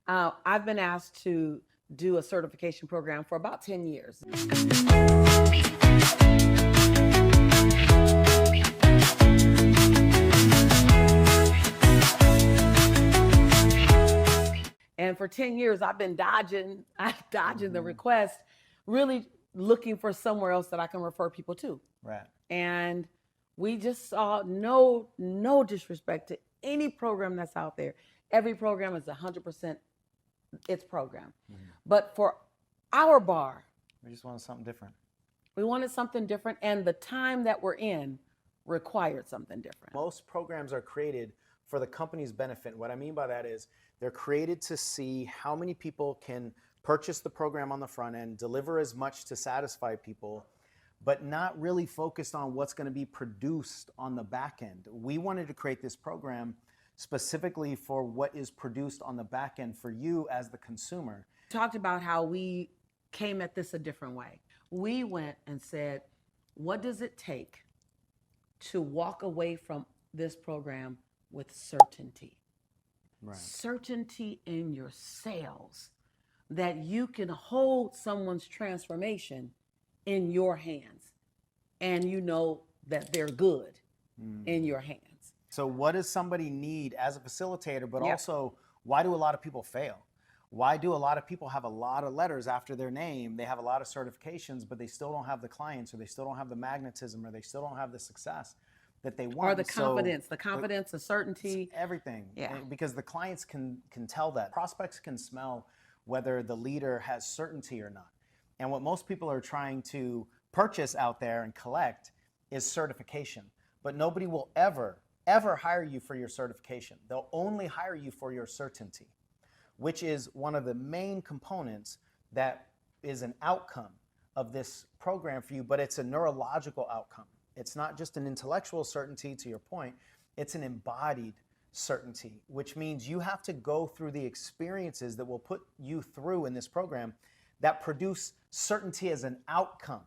I've been asked to do a certification program for about 10 years. And for 10 years, I've been dodging the request, really looking for somewhere else that I can refer people to. Right. And we just saw no disrespect to any program that's out there. Every program is 100% its program. But for our bar, We just wanted something different. we wanted something different, and the time that we're in required something different. Most programs are created for the company's benefit. What I mean by that is they're created to see how many people can purchase the program on the front end, deliver as much to satisfy people, but not really focused on what's going to be produced on the back end. We wanted to create this program specifically for what is produced on the back end for you as the consumer. Talked about how we came at this a different way. We went and said, what does it take to walk away from this program with certainty? Right. Certainty in your sales, that you can hold someone's transformation in your hands and you know that they're good in your hands. So what does somebody need as a facilitator, but Yeah. also why do a lot of people fail? Why do a lot of people have a lot of letters after their name? They have a lot of certifications, but they still don't have the clients, or they still don't have the magnetism, or they still don't have the success that they want. Or the confidence, the certainty. Everything. Yeah. Because the clients can tell that. Prospects can smell whether the leader has certainty or not. And what most people are trying to purchase out there and collect is certification. But nobody will ever hire you for your certification. They'll only hire you for your certainty, which is one of the main components that is an outcome of this program for you, but it's a neurological outcome. It's not just an intellectual certainty, to your point, it's an embodied certainty, which means you have to go through the experiences that will put you through in this program that produce certainty as an outcome.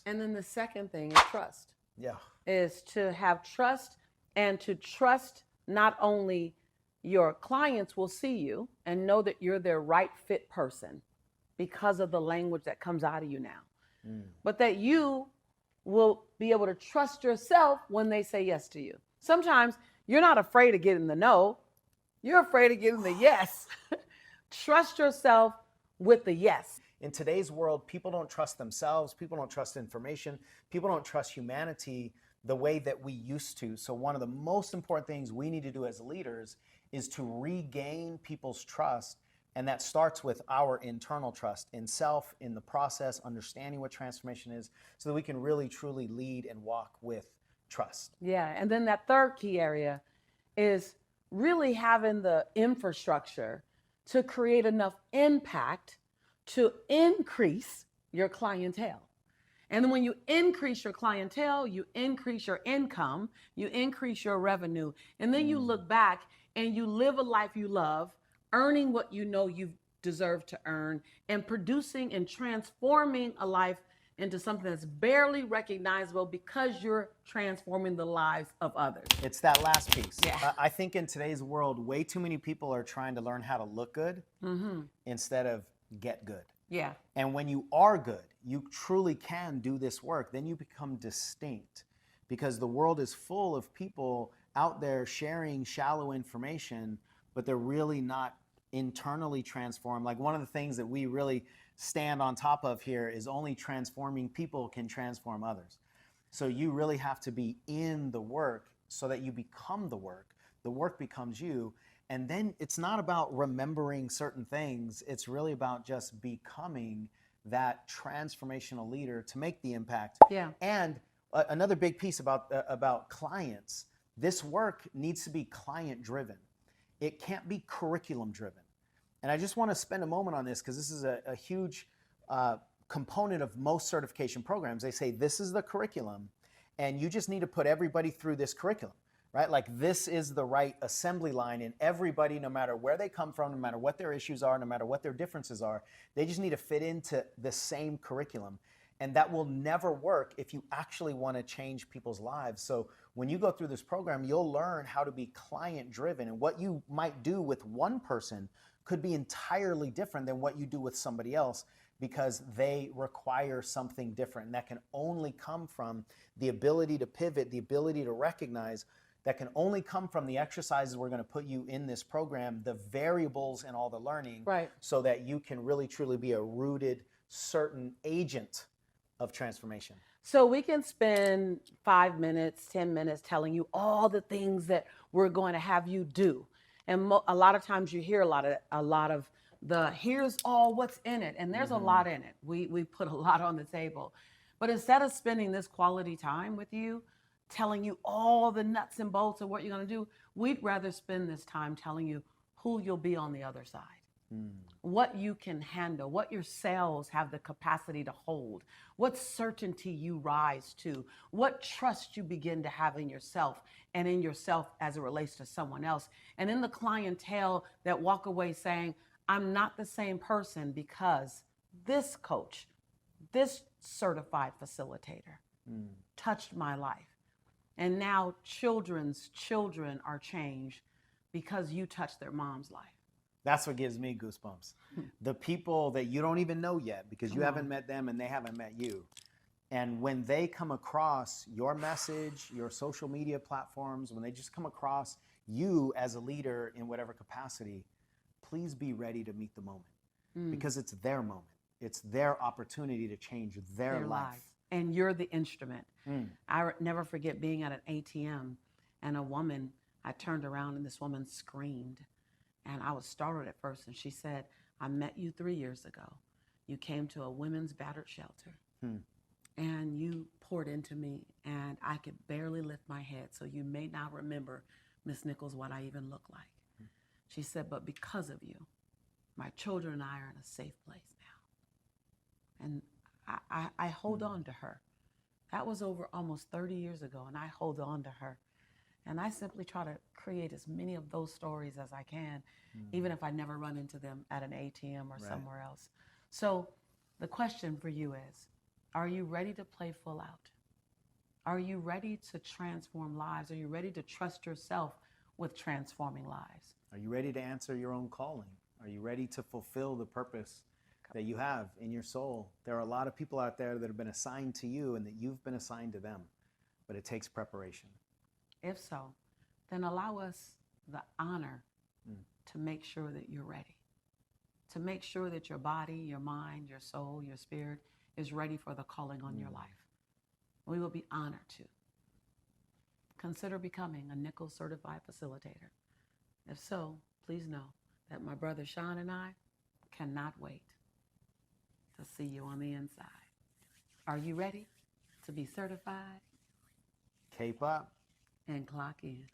And then the second thing is trust. Yeah. Is to have trust, and to trust not only your clients will see you and know that you're their right fit person because of the language that comes out of you now, but that you will be able to trust yourself when they say yes to you. Sometimes you're not afraid of getting the no, you're afraid of getting the yes. Trust yourself with the yes. In today's world, people don't trust themselves, people don't trust information, people don't trust humanity the way that we used to. So one of the most important things we need to do as leaders is to regain people's trust. And that starts with our internal trust in self, in the process, understanding what transformation is, so that we can really, truly lead and walk with trust. Yeah, and then that third key area is really having the infrastructure to create enough impact to increase your clientele. And then when you increase your clientele, you increase your income, you increase your revenue, and then you look back and you live a life you love, earning what you know you deserve to earn, and producing and transforming a life into something that's barely recognizable because you're transforming the lives of others. It's that last piece. Yeah. I think in today's world, way too many people are trying to learn how to look good instead of get good. Yeah. And when you are good, you truly can do this work, then you become distinct, because the world is full of people out there sharing shallow information, but they're really not internally transformed. Like, one of the things that we really stand on top of here is only transforming people can transform others. So you really have to be in the work so that you become the work becomes you. And then it's not about remembering certain things, it's really about just becoming that transformational leader to make the impact. Yeah. And another big piece about clients, this work needs to be client driven. It can't be curriculum driven. And I just want to spend a moment on this, because this is a huge component of most certification programs. They say this is the curriculum and you just need to put everybody through this curriculum, right? Like, this is the right assembly line, and everybody, no matter where they come from, no matter what their issues are, no matter what their differences are, they just need to fit into the same curriculum. And that will never work if you actually want to change people's lives. So when you go through this program, you'll learn how to be client driven, and what you might do with one person could be entirely different than what you do with somebody else, because they require something different. And that can only come from the ability to pivot, the ability to recognize, that can only come from the exercises we're going to put you in this program, the variables and all the learning, Right. so that you can really truly be a rooted, certain agent of transformation. So we can spend 5 minutes, 10 minutes telling you all the things that we're going to have you do. And a lot of times you hear a lot of the here's all what's in it. And there's a lot in it. We put a lot on the table. But instead of spending this quality time with you, telling you all the nuts and bolts of what you're going to do, we'd rather spend this time telling you who you'll be on the other side. What you can handle, what your cells have the capacity to hold, what certainty you rise to, what trust you begin to have in yourself and in yourself as it relates to someone else. And in the clientele that walk away saying, I'm not the same person because this coach, this certified facilitator touched my life. And now children's children are changed because you touched their mom's life. That's what gives me goosebumps. The people that you don't even know yet, because you haven't met them and they haven't met you. And when they come across your message, your social media platforms, when they just come across you as a leader in whatever capacity, please be ready to meet the moment, because it's their moment. It's their opportunity to change their life. And you're the instrument. I never forget being at an ATM and a woman, I turned around and this woman screamed. And I was startled at first. And she said, I met you 3 years ago. You came to a women's battered shelter. And you poured into me. And I could barely lift my head. So you may not remember, Miss Nichols, what I even look like. She said, but because of you, my children and I are in a safe place now. And I hold on to her. That was over almost 30 years ago. And I hold on to her. And I simply try to create as many of those stories as I can, even if I never run into them at an ATM or somewhere else. So the question for you is, are you ready to play full out? Are you ready to transform lives? Are you ready to trust yourself with transforming lives? Are you ready to answer your own calling? Are you ready to fulfill the purpose that you have in your soul? There are a lot of people out there that have been assigned to you and that you've been assigned to them, but it takes preparation. If so, then allow us the honor to make sure that you're ready, to make sure that your body, your mind, your soul, your spirit is ready for the calling on your life. We will be honored to. Consider becoming a Nichols certified facilitator. If so, please know that my brother Sean and I cannot wait to see you on the inside. Are you ready to be certified? Cape up. And clock in.